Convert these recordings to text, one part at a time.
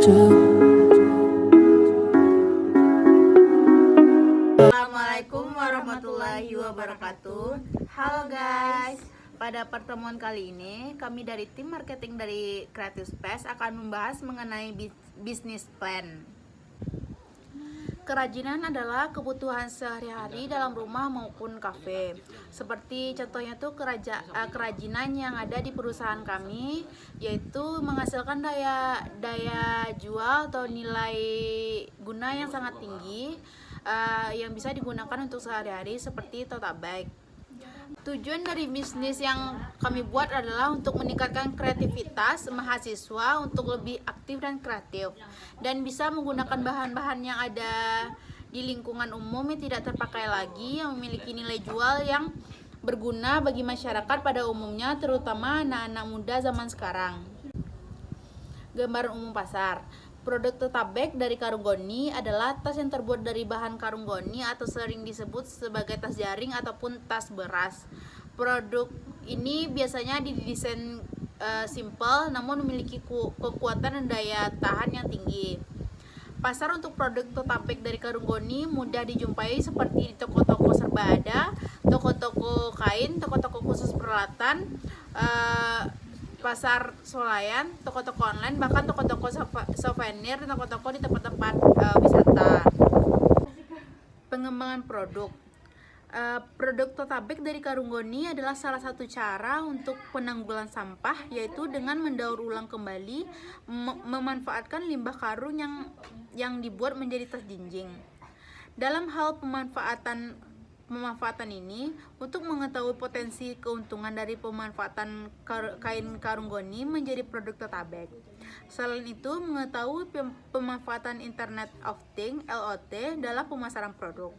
Assalamualaikum warahmatullahi wabarakatuh. Halo guys, pada pertemuan kali ini kami dari tim marketing dari Creative Space akan membahas mengenai bisnis plan. Kerajinan adalah kebutuhan sehari-hari dalam rumah maupun kafe. Seperti contohnya tuh kerajinan yang ada di perusahaan kami, yaitu menghasilkan daya jual atau nilai guna yang sangat tinggi, yang bisa digunakan untuk sehari-hari seperti tote bag. Tujuan dari bisnis yang kami buat adalah untuk meningkatkan kreativitas mahasiswa untuk lebih aktif dan kreatif, dan bisa menggunakan bahan-bahan yang ada di lingkungan umum yang tidak terpakai lagi, yang memiliki nilai jual yang berguna bagi masyarakat pada umumnya, terutama anak-anak muda zaman sekarang. Gambaran umum pasar. Produk tote bag dari Karung Goni adalah tas yang terbuat dari bahan karung goni atau sering disebut sebagai tas jaring ataupun tas beras. Produk ini biasanya didesain simple namun memiliki kekuatan dan daya tahan yang tinggi. Pasar untuk produk tote bag dari Karung Goni mudah dijumpai seperti di toko-toko serba ada, toko-toko kain, toko-toko khusus peralatan, pasar swalayan, toko-toko online, bahkan toko-toko souvenir dan toko-toko di tempat-tempat wisata. Pengembangan produk. Produk tote bag dari Karung Goni adalah salah satu cara untuk penanggulangan sampah, yaitu dengan mendaur ulang kembali, memanfaatkan limbah karung yang dibuat menjadi tas jinjing. Dalam hal pemanfaatan ini, untuk mengetahui potensi keuntungan dari pemanfaatan kain Karung Goni menjadi produk tote bag. Selain itu, mengetahui pemanfaatan Internet of Things (IoT) dalam pemasaran produk.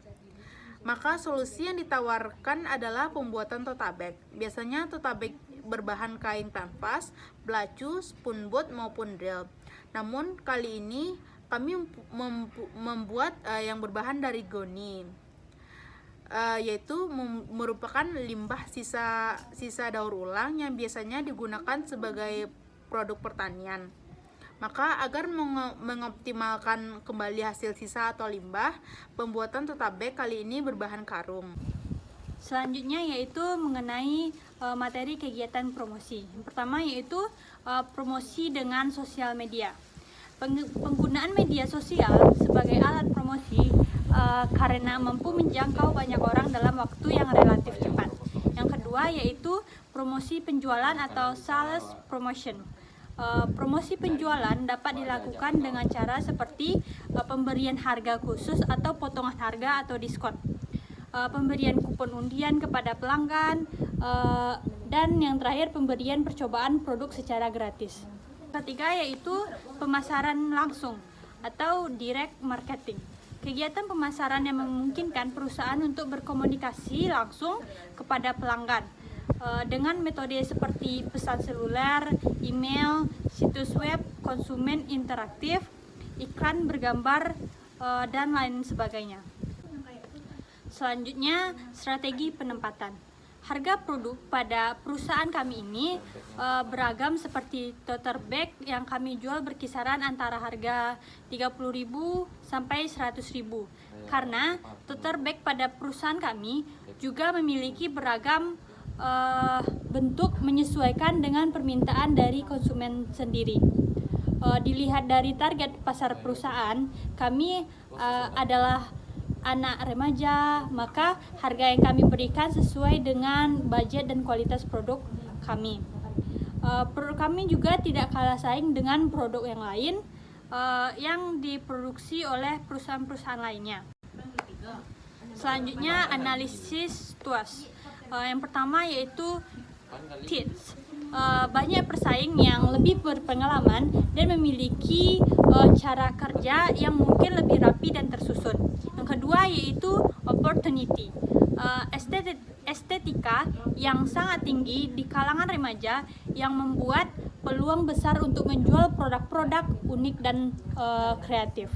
Maka solusi yang ditawarkan adalah pembuatan tote bag. Biasanya tote bag berbahan kain kanvas, belacu, spoonboard maupun drill. Namun kali ini kami membuat yang berbahan dari goni, yaitu merupakan limbah sisa daur ulang yang biasanya digunakan sebagai produk pertanian. Maka agar mengoptimalkan kembali hasil sisa atau limbah, pembuatan tote bag kali ini berbahan karung. Selanjutnya yaitu mengenai materi kegiatan promosi. Yang pertama yaitu promosi dengan sosial media. Penggunaan media sosial sebagai alat promosi karena mampu menjangkau banyak orang dalam waktu yang relatif cepat. Yang kedua yaitu promosi penjualan atau sales promotion. Promosi penjualan dapat dilakukan dengan cara seperti pemberian harga khusus atau potongan harga atau diskon, pemberian kupon undian kepada pelanggan, dan yang terakhir pemberian percobaan produk secara gratis. Ketiga yaitu pemasaran langsung atau direct marketing. Kegiatan pemasaran yang memungkinkan perusahaan untuk berkomunikasi langsung kepada pelanggan dengan metode seperti pesan seluler, email, situs web, konsumen interaktif, iklan bergambar, dan lain sebagainya. Selanjutnya, strategi penempatan. Harga produk pada perusahaan kami ini beragam, seperti tote bag yang kami jual berkisaran antara harga 30.000 sampai 100.000. Karena tote bag pada perusahaan kami juga memiliki beragam bentuk menyesuaikan dengan permintaan dari konsumen sendiri. Dilihat dari target pasar perusahaan kami adalah anak remaja, maka harga yang kami berikan sesuai dengan budget dan kualitas produk kami. Produk kami juga tidak kalah saing dengan produk yang lain yang diproduksi oleh perusahaan-perusahaan lainnya. Selanjutnya, analisis TUAS. Yang pertama yaitu TITS. Banyak persaing yang lebih berpengalaman dan memiliki cara kerja yang mungkin lebih rapi dan tersusun. Yang kedua yaitu opportunity. Estetika yang sangat tinggi di kalangan remaja yang membuat peluang besar untuk menjual produk-produk unik dan kreatif.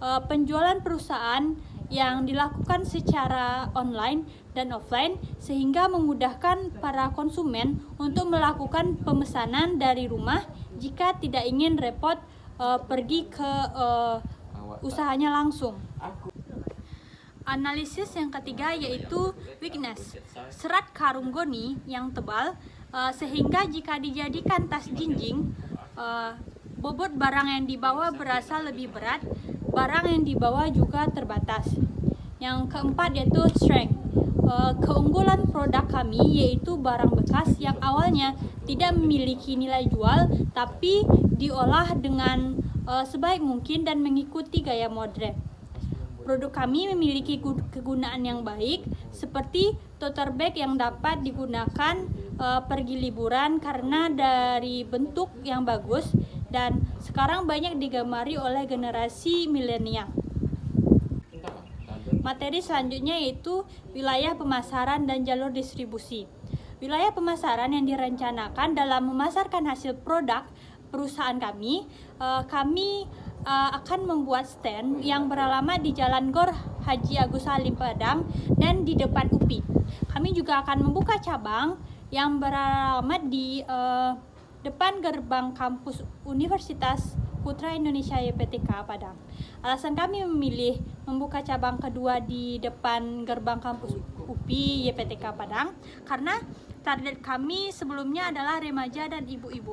Penjualan perusahaan yang dilakukan secara online dan offline sehingga memudahkan para konsumen untuk melakukan pemesanan dari rumah jika tidak ingin repot pergi ke usahanya langsung. Analisis yang ketiga yaitu weakness. Serat karung goni yang tebal sehingga jika dijadikan tas jinjing, bobot barang yang dibawa berasa lebih berat, barang yang dibawa juga terbatas. Yang keempat yaitu strength. Keunggulan produk kami yaitu barang bekas yang awalnya tidak memiliki nilai jual tapi diolah dengan sebaik mungkin dan mengikuti gaya modern. Produk kami memiliki kegunaan yang baik seperti tote bag yang dapat digunakan pergi liburan karena dari bentuk yang bagus dan sekarang banyak digemari oleh generasi milenial. Materi selanjutnya yaitu wilayah pemasaran dan jalur distribusi. Wilayah pemasaran yang direncanakan dalam memasarkan hasil produk perusahaan kami, akan membuat stand yang beralamat di Jalan Gor Haji Agus Salim Padang dan di depan UPI. Kami juga akan membuka cabang yang beralamat di depan gerbang kampus Universitas Putra Indonesia YPTK Padang. Alasan kami memilih membuka cabang kedua di depan gerbang kampus UPI YPTK Padang karena target kami sebelumnya adalah remaja dan ibu-ibu.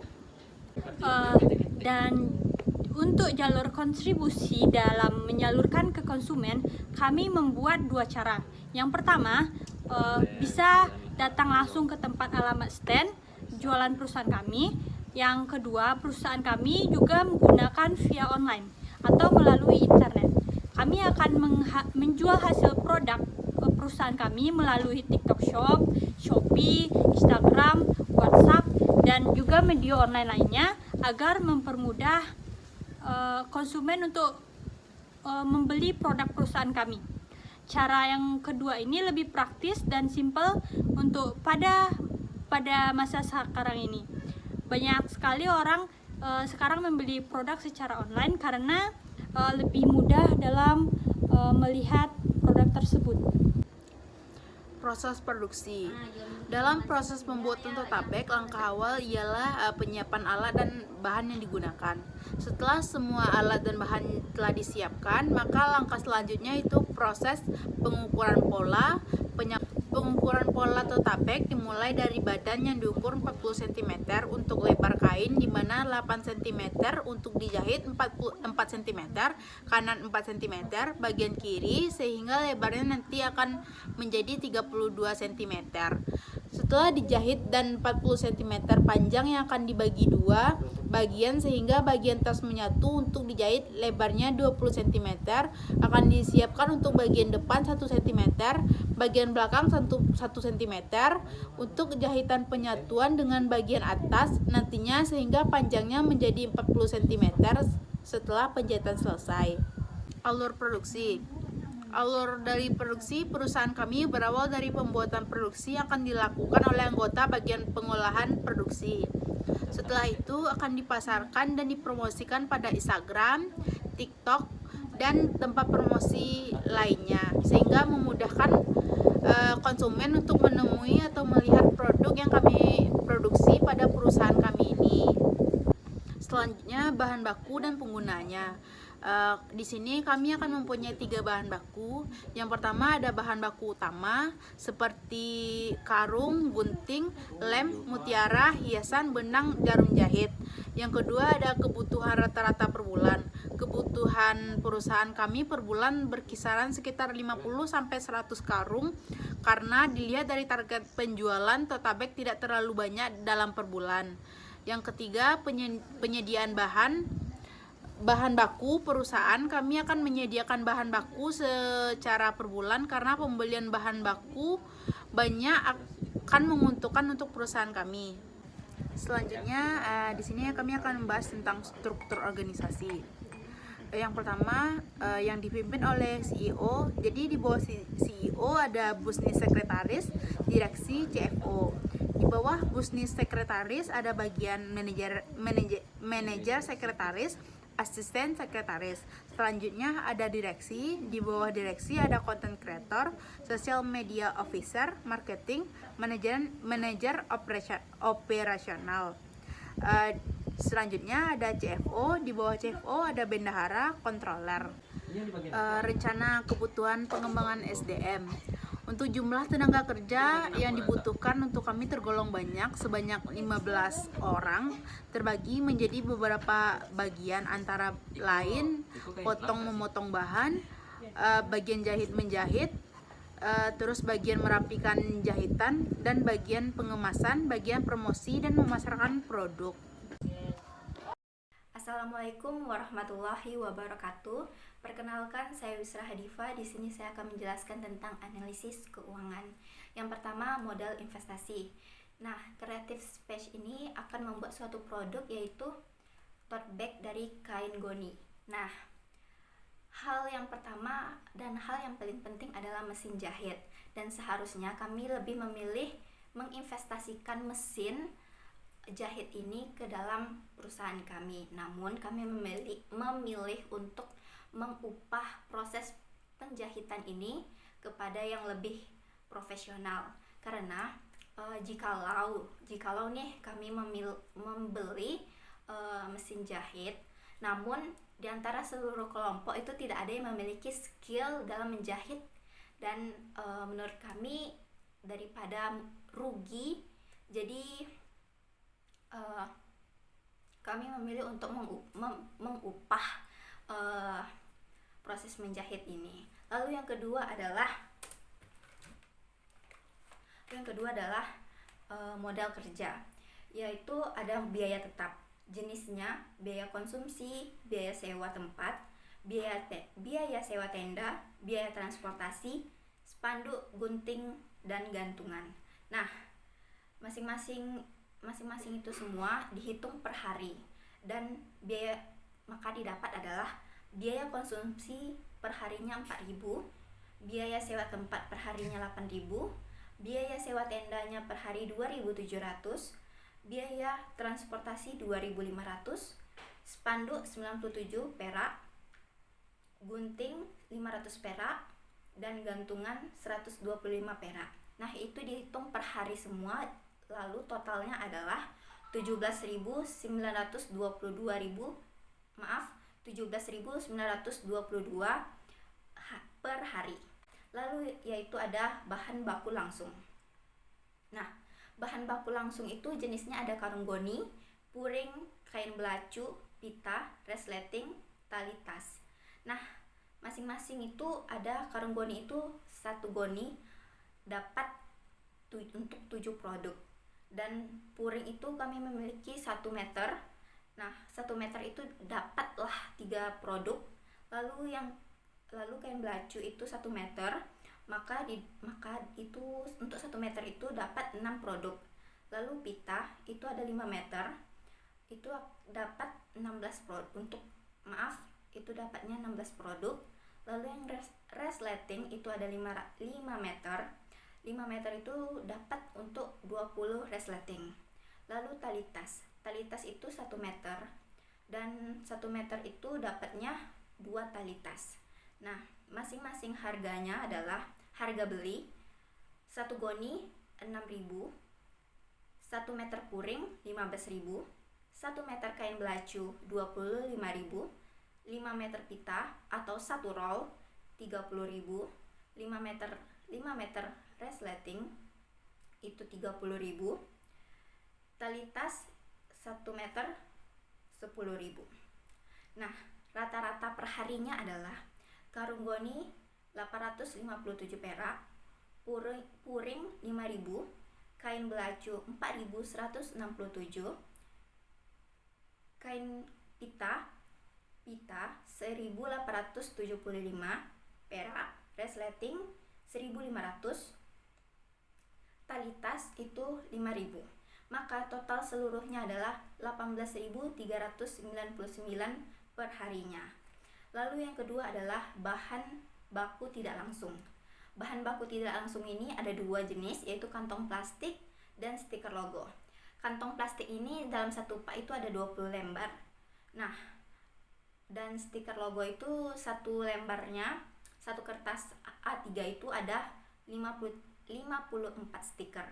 Dan untuk jalur kontribusi dalam menyalurkan ke konsumen, kami membuat dua cara. Yang pertama, bisa datang langsung ke tempat alamat stand jualan perusahaan kami. Yang kedua, perusahaan kami juga menggunakan via online atau melalui internet. Kami akan menjual hasil produk perusahaan kami melalui TikTok Shop, Shopee, Instagram, WhatsApp, dan juga media online lainnya agar mempermudah konsumen untuk membeli produk perusahaan kami. Cara yang kedua ini lebih praktis dan simpel untuk pada masa sekarang ini. Banyak sekali orang sekarang membeli produk secara online karena lebih mudah dalam melihat produk tersebut. Proses produksi. Dalam proses pembuatan tote bag, langkah awal ialah penyiapan alat dan bahan yang digunakan. Setelah semua alat dan bahan telah disiapkan, maka langkah selanjutnya itu proses pengukuran pola. Pengukuran pola tote bag dimulai dari badan yang diukur 40 cm untuk lebar kain, di mana 8 cm untuk dijahit, 4 cm kanan, 4 cm bagian kiri, sehingga lebarnya nanti akan menjadi 32 cm. Setelah dijahit dan 40 cm panjang yang akan dibagi dua bagian sehingga bagian tas menyatu untuk dijahit, lebarnya 20 cm akan disiapkan untuk bagian depan 1 cm, bagian belakang 1 cm untuk jahitan penyatuan dengan bagian atas nantinya sehingga panjangnya menjadi 40 cm setelah penjahitan selesai. Alur produksi. Alur dari produksi perusahaan kami berawal dari pembuatan produksi yang akan dilakukan oleh anggota bagian pengolahan produksi. Setelah itu akan dipasarkan dan dipromosikan pada Instagram, TikTok, dan tempat promosi lainnya sehingga memudahkan konsumen untuk menemui atau melihat produk yang kami produksi pada perusahaan kami ini. Selanjutnya bahan baku dan penggunanya. Di sini kami akan mempunyai 3 bahan baku. Yang pertama ada bahan baku utama seperti karung, gunting, lem, mutiara, hiasan, benang, jarum jahit. Yang kedua ada kebutuhan rata-rata per bulan. Kebutuhan perusahaan kami per bulan berkisaran sekitar 50-100 karung karena dilihat dari target penjualan tote bag tidak terlalu banyak dalam per bulan. Yang ketiga penyediaan bahan baku perusahaan kami akan menyediakan bahan baku secara per bulan karena pembelian bahan baku banyak akan menguntungkan untuk perusahaan kami. Selanjutnya di sini kami akan membahas tentang struktur organisasi. Yang pertama yang dipimpin oleh CEO. Jadi di bawah CEO ada Business Sekretaris, Direksi, CFO. Di bawah Business Sekretaris ada bagian manajer sekretaris, asisten sekretaris. Selanjutnya ada direksi. Di bawah direksi ada content creator, social media officer, marketing, manajer operasional. Selanjutnya ada CFO, di bawah CFO ada bendahara, controller. Rencana kebutuhan pengembangan SDM. Untuk jumlah tenaga kerja yang dibutuhkan untuk kami tergolong banyak, sebanyak 15 orang, terbagi menjadi beberapa bagian antara lain potong memotong bahan, bagian jahit menjahit, terus bagian merapikan jahitan, dan bagian pengemasan, bagian promosi dan memasarkan produk. Assalamualaikum warahmatullahi wabarakatuh. Perkenalkan, saya Wisra Hadifa. Di sini saya akan menjelaskan tentang analisis keuangan. Yang pertama, modal investasi. Nah, Creative Space ini akan membuat suatu produk, yaitu tote bag dari kain goni. Nah, hal yang pertama dan hal yang paling penting adalah mesin jahit. Dan seharusnya kami lebih memilih menginvestasikan mesin jahit ini ke dalam perusahaan kami. Namun kami memilih untuk mengupah proses penjahitan ini kepada yang lebih profesional. Karena jikalau nih kami membeli mesin jahit, namun di antara seluruh kelompok itu tidak ada yang memiliki skill dalam menjahit, dan menurut kami daripada rugi, jadi kami memilih untuk mengupah proses menjahit ini. Lalu yang kedua adalah modal kerja, yaitu ada biaya tetap, jenisnya biaya konsumsi, biaya sewa tempat, biaya sewa tenda, biaya transportasi, spanduk, gunting, dan gantungan. Nah, masing-masing itu semua dihitung per hari, dan biaya maka didapat adalah biaya konsumsi per harinya 4.000, biaya sewa tempat per harinya 8.000, biaya sewa tendanya per hari 2.700, biaya transportasi 2.500, spanduk 97 perak, gunting 500 perak, dan gantungan 125 perak. Nah, itu dihitung per hari semua. Lalu totalnya adalah 17.922 per hari. Lalu yaitu ada bahan baku langsung. Nah, bahan baku langsung itu jenisnya ada karung goni, puring, kain belacu, pita, resleting, tali tas. Nah, masing-masing itu ada karung goni itu satu goni dapat untuk 7 produk. Dan puring itu kami memiliki 1 meter. Nah, 1 meter itu dapatlah 3 produk. Lalu kain belacu itu 1 meter, maka itu untuk 1 meter itu dapat 6 produk. Lalu pita itu ada 5 meter, itu dapat 16 produk. Itu dapatnya 16 produk. Lalu yang resleting itu ada 5 meter. 5 meter itu dapat untuk 20 resleting. Lalu tali tas itu 1 meter, dan 1 meter itu dapatnya 2 tali tas. Nah, masing-masing harganya adalah harga beli 1 goni 6.000, 1 meter puring 15.000, 1 meter kain belacu 25.000, 5 meter pita atau 1 roll 30.000, 5 meter resleting itu 30.000, tali tas 1 meter 10.000. Nah, rata-rata perharinya adalah karung goni 857 perak, puring 5.000, kain belacu 4.167, kain pita 1.875 perak, resleting 1.500, tali tas itu 5.000. Maka total seluruhnya adalah 18.399 per harinya. Lalu yang kedua adalah bahan baku tidak langsung. Bahan baku tidak langsung ini ada 2 jenis, yaitu kantong plastik dan stiker logo. Kantong plastik ini dalam satu pak itu ada 20 lembar. Nah, dan stiker logo itu satu lembarnya, satu kertas A3 itu ada 54 stiker.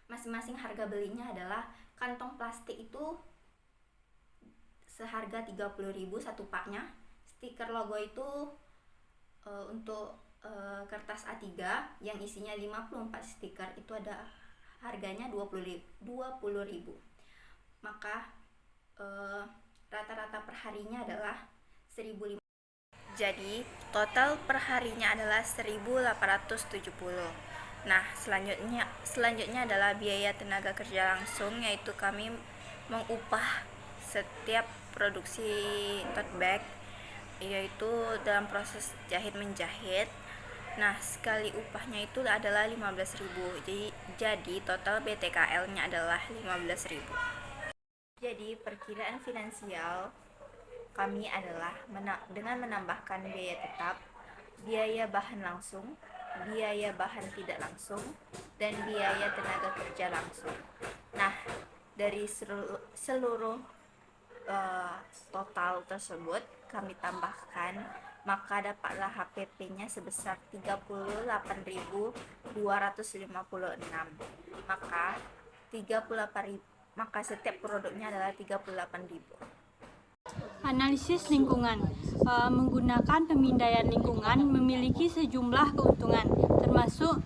Masing-masing harga belinya adalah kantong plastik itu seharga 30.000 satu paknya. Stiker logo itu untuk kertas A3 yang isinya 54 stiker itu ada harganya 20.000. Maka rata-rata perharinya adalah 1.500. Jadi total perharinya adalah 1.870. Nah, selanjutnya adalah biaya tenaga kerja langsung, yaitu kami mengupah setiap produksi tote bag, yaitu dalam proses jahit menjahit. Nah, sekali upahnya itu adalah 15.000. Jadi total BTKL-nya adalah 15.000. Jadi perkiraan finansial kami adalah dengan menambahkan biaya tetap, biaya bahan langsung, biaya bahan tidak langsung, dan biaya tenaga kerja langsung. Nah, dari seluruh total tersebut kami tambahkan, maka dapatlah HPP-nya sebesar 38.256. Maka setiap produknya adalah 38.000. Analisis lingkungan menggunakan pemindaian lingkungan memiliki sejumlah keuntungan, termasuk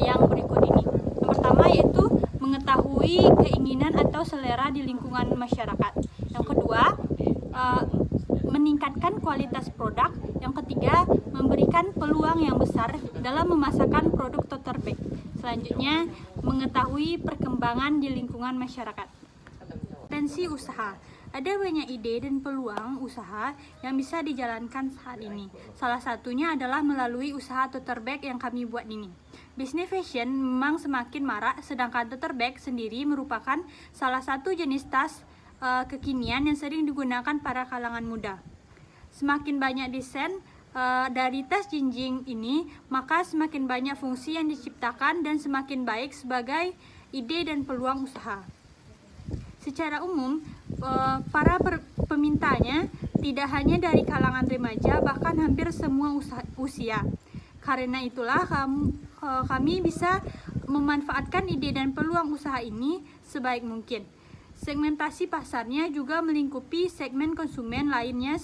yang berikut ini. Yang pertama yaitu mengetahui keinginan atau selera di lingkungan masyarakat. Yang kedua, meningkatkan kualitas produk. Yang ketiga, memberikan peluang yang besar dalam memasarkan produk tote bag. Selanjutnya, mengetahui perkembangan di lingkungan masyarakat. Potensi usaha. Ada banyak ide dan peluang usaha yang bisa dijalankan saat ini. Salah satunya adalah melalui usaha tote bag yang kami buat ini. Bisnis fashion memang semakin marak, sedangkan tote bag sendiri merupakan salah satu jenis tas kekinian yang sering digunakan para kalangan muda. Semakin banyak desain dari tas jinjing ini, maka semakin banyak fungsi yang diciptakan dan semakin baik sebagai ide dan peluang usaha. Secara umum, para pemintanya tidak hanya dari kalangan remaja, bahkan hampir semua usia. Karena itulah kami bisa memanfaatkan ide dan peluang usaha ini sebaik mungkin. Segmentasi pasarnya juga melingkupi segmen konsumen lainnya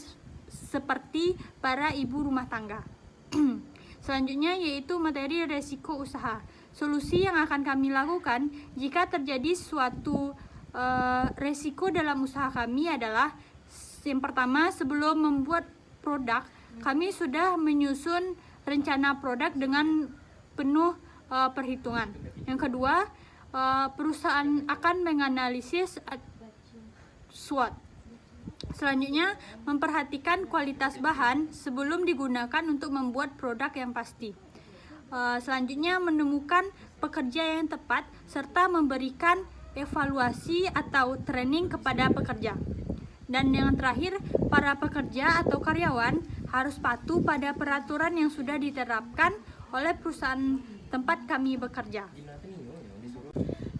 seperti para ibu rumah tangga. Selanjutnya yaitu materi resiko usaha. Solusi yang akan kami lakukan jika terjadi suatu resiko dalam usaha kami adalah, yang pertama, sebelum membuat produk, kami sudah menyusun rencana produk dengan penuh perhitungan. Yang kedua, perusahaan akan menganalisis SWOT. Selanjutnya, memperhatikan kualitas bahan sebelum digunakan untuk membuat produk yang pasti. Selanjutnya, menemukan pekerja yang tepat serta memberikan evaluasi atau training kepada pekerja. Dan yang terakhir, para pekerja atau karyawan harus patuh pada peraturan yang sudah diterapkan oleh perusahaan tempat kami bekerja.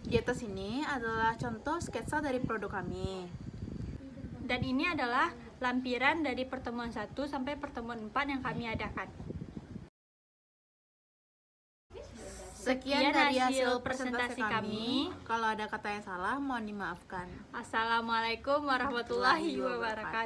Di atas ini adalah contoh sketsa dari produk kami. Dan ini adalah lampiran dari pertemuan 1 sampai pertemuan 4 yang kami adakan. Sekian dari hasil presentasi kami. Kalau ada kata yang salah, mohon dimaafkan. Assalamualaikum warahmatullahi wabarakatuh.